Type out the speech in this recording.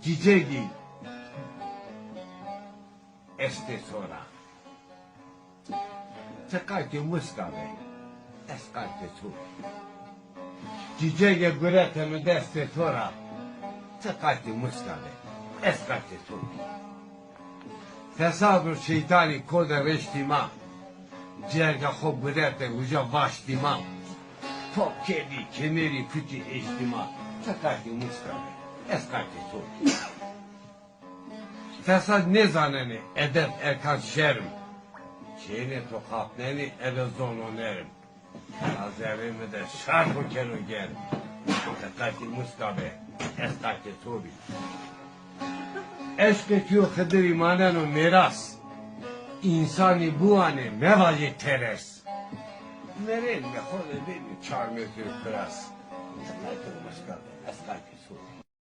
cicegi estesora. Cecate muscave, escate tu. Cicege gurete mi destesora. Cecate muscave, escate tu. Tesadur şeytani kode veştima. Cerge ho gurete uca baştima. Top kedi, kemeri, küçü eştima. Cecate muscave, escate tu. Fesad ne zaneni, edep erkan şerim. Çiğni tokatneni, ede zononerim. Hazerimi de şarkı kenu gerim. Tekati muskabe, eskati tobi. Eşketiyo hıdır imanenu miras. İnsani bu ane mevacı teres. Merin me hode beni çarmıkır kıras. Tekati muskabe, eskati